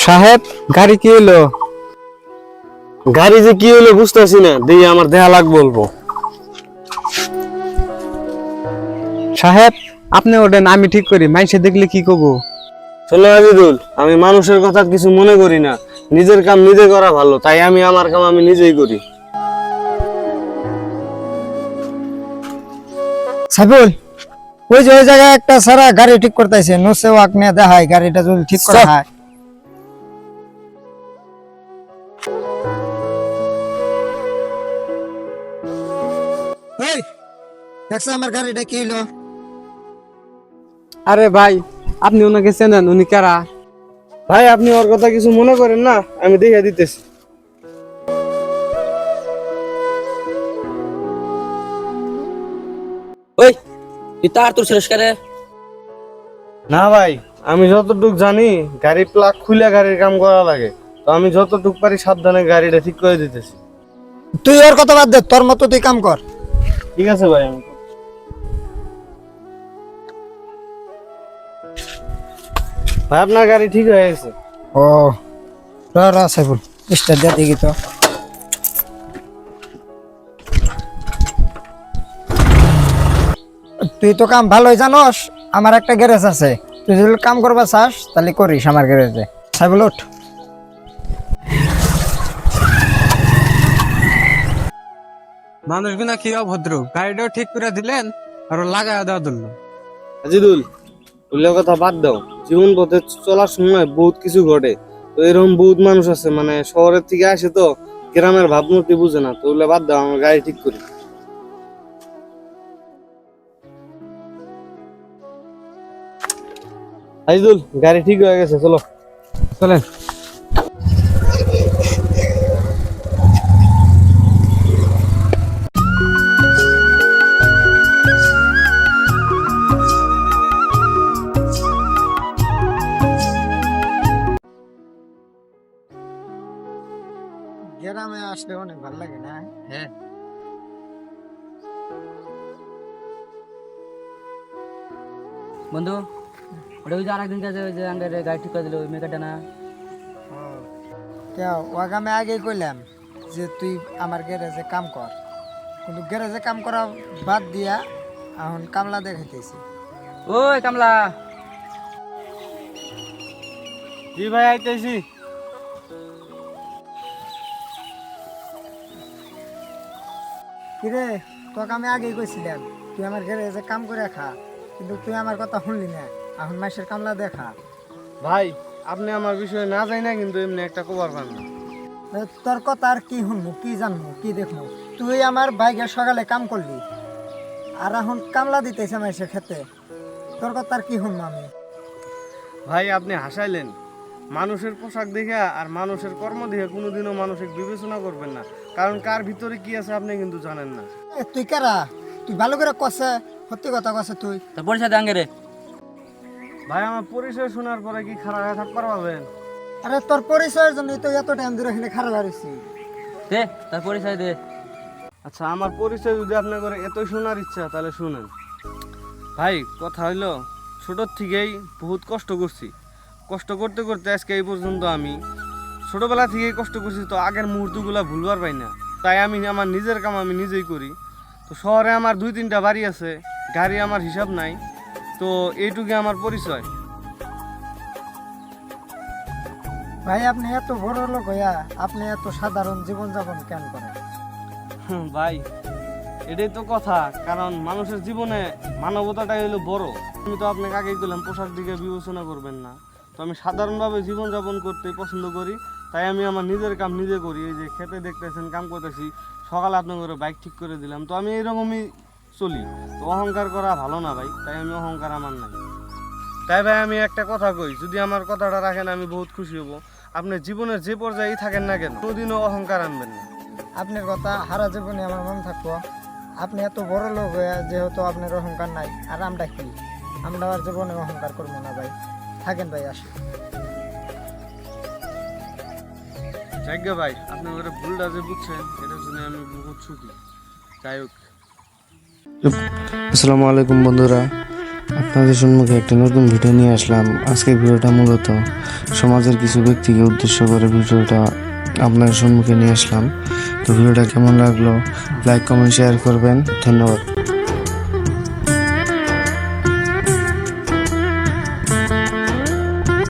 সাহেব, গাড়ি কি হলো? গাড়ি যে কি হলো বুঝতেছি না, দিয়ে আমার দেহা লাগ বলবো। সাহেব, আপনি ওঠেন, আমি ঠিক করি। মাইসে দেখলে কি করবো? চলো আজিদুল, আমি মানুষের কথা কিছু মনে করি না, নিজের কাম নিজে করা ভালো, তাই আমি আমার কাম আমি নিজেই করি। সাইফুল, ওই যে ওই জায়গায় একটা সারা গাড়ি ঠিক করতেছে, নোসে ওয়াক নিয়ে দেখায় গাড়িটা যদি ঠিক করা হয়। এই দেখছ আমার গাড়িটা কি হলো? আরে ভাই, আপনি ওনাকে চেনেন? উনি কারা? ভাই আপনি ওর কথা কিছু মনে করেন না, আমি দেখে দিতেছি। ওই তুই তার তোর ছেলেস্কারে না ভাই, আমি যতটুক জানি গাড়ি প্লাগ খুলে গাড়ির কাম করা লাগে, তো আমি যতটুক পারি সাবধানে গাড়িটা ঠিক করে দিতেছি। তুই ওর কথা বাদ দে, তোর মতো তুই কাম কর। ঠিক আছে ভাই, আমি ভাই আপনার গাড়ি ঠিক হয়ে গেছে। ও র সাইফুল, স্টার্ট দিয়ে দেখি তো। তুই তো কাম ভালোই জানোস। আমার একটা গ্যারেজ আছে, তুই যদি কাম করবা চাস তাহলে করিস আমার গ্যারেজে। সাইফুল ওঠ। মানুষগুলা কি অভদ্র, গাড়িটাও ঠিক করে দিলেন আর লাগায় দেওয়া ধরলো। আজিদুল, ওগুলো কথা বাদ দাও। জীবন পথে চলার সময় বহুত কিছু ঘটে, তো এরকম বহুত মানুষ আছে, মানে শহরের থেকে আসে তো গ্রামের ভাবমূর্তি বুঝে না, তো ওগুলো বাদ দাও, আমার গাড়ি ঠিক করি। আজিদুল, গাড়ি ঠিক হয়ে গেছে, চলো চলেন। গ্রামে আসলে অনেক ভালো লাগে না? হ্যাঁ বন্ধু, ওটা ওই যে আরেকদিন কাছে ওই যে আঙ্গারে গাড়ি ঠিক করে দিল ওই মেকারটা না? কেউ ওকে আমি আগেই কইলাম যে তুই আমার গ্যারেজে কাম কর, কিন্তু গ্যারেজে কাম করা বাদ দিয়া এখন কামলা দেখাইতেছি। ওই কামলা, জি ভাই, আইতেছি। কিরে, তোকে আমি আগেই কইছিলাম তুই আমার গ্যারেজে কাম করে খা, কিন্তু তুই আমার কথা শুনলি না। এখন মাসের কামলা দেখা। ভাই আপনি আমার বিষয়ে না যাই না, কিন্তু এমনি একটা কবার পান না। তোর কথা আর কি শুনবো, কি জানবো, কি দেখবো? তুই আমার বাইকে সকালে কাম করলি, আর এখন কামলা দিতেছে মাসের ক্ষেত্রে। তোর কথা আর কি শুনবো আমি? ভাই আপনি হাসাইলেন। মানুষের পোশাক দেখে আর মানুষের কর্ম দেখে কোনোদিনও মানুষের বিবেচনা করবেন না, কারণ কার ভিতরে কি আছে আপনি কিন্তু জানেন না। তুই কারা? তুই ভালো করে কষে, সত্যি কথা কষে তুই। তোর পরিচয় দে আঙ্গারে। ভাই আমার পরিচয় শোনার পরে কি খারাপ হয়ে থাকতে পারবেন? আরে তোর পরিচয়ের জন্যই তো এত টাইম ধরে এখানে খারাপ হারিয়েছি। দে তোর পরিচয় দে। আচ্ছা, আমার পরিচয় যদি আপনার করে এতই শোনার ইচ্ছা তাহলে শুনেন। ভাই কথা হইলো, ছোটোর থেকেই বহুত কষ্ট করছি, কষ্ট করতে করতে আজকে এই পর্যন্ত আমি ছোটোবেলা থেকেই কষ্ট করছি, তো আগের মুহূর্তগুলো ভুলবার পাই না, তাই আমি আমার নিজের কাম আমি নিজেই করি। তো শহরে আমার 2-3টা বাড়ি আছে, গাড়ি আমার হিসাব নাই, তো এইটুকু আমার পরিচয়। ভাই আপনি এত বড় লোক হইয়া আপনি এত সাধারণ জীবনযাপন কেন করেন? ভাই এটাই তো কথা, কারণ মানুষের জীবনে মানবতাটাই হলো বড়। আমি তো আপনাকে আগেই বললাম পোশাক দিকে বিবেচনা করবেন না, তো আমি সাধারণভাবে জীবনযাপন করতে পছন্দ করি, তাই আমি আমার নিজের কাম নিজে করি। এই যে খেতে দেখতেছেন কাম করতেছি, সকালে আপনার করে বাইক ঠিক করে দিলাম, তো আমি এরকমই চলি। তো অহংকার করা ভালো না ভাই, তাই আমি অহংকার আমার নাই। তাই ভাই আমি একটা কথা কই, যদি আমার কথাটা রাখেন আমি বহুত খুশি হব। আপনি জীবনের যে পর্যায়েই থাকেন না কেন, কোনোদিনও অহংকার আনবেন না। আপনার কথা হারা জীবনে আমার মনে থাকবো। আপনি এত বড় লোক হইয়া যেহেতু আপনার অহংকার নাই, আর আমরা কি, আমরা আর জীবনে অহংকার করবো না ভাই। থাকেন ভাই, আসি। যাজ্ঞা ভাই, আপনি ওরা ভুলটা যে বুঝছেন এটার জন্য আমি বহুত সুখী। যাই হোক, আসসালামু আলাইকুম বন্ধুরা। আপনাদের সম্মুখে একটা নতুন ভিডিও নিয়ে আসলাম। আজকের ভিডিওটা মূলত সমাজের কিছু ব্যক্তিকে উদ্দেশ্য করে ভিডিওটা আপনাদের সম্মুখে নিয়ে আসলাম। তো ভিডিওটা কেমন লাগলো লাইক কমেন্ট শেয়ার করবেন। ধন্যবাদ।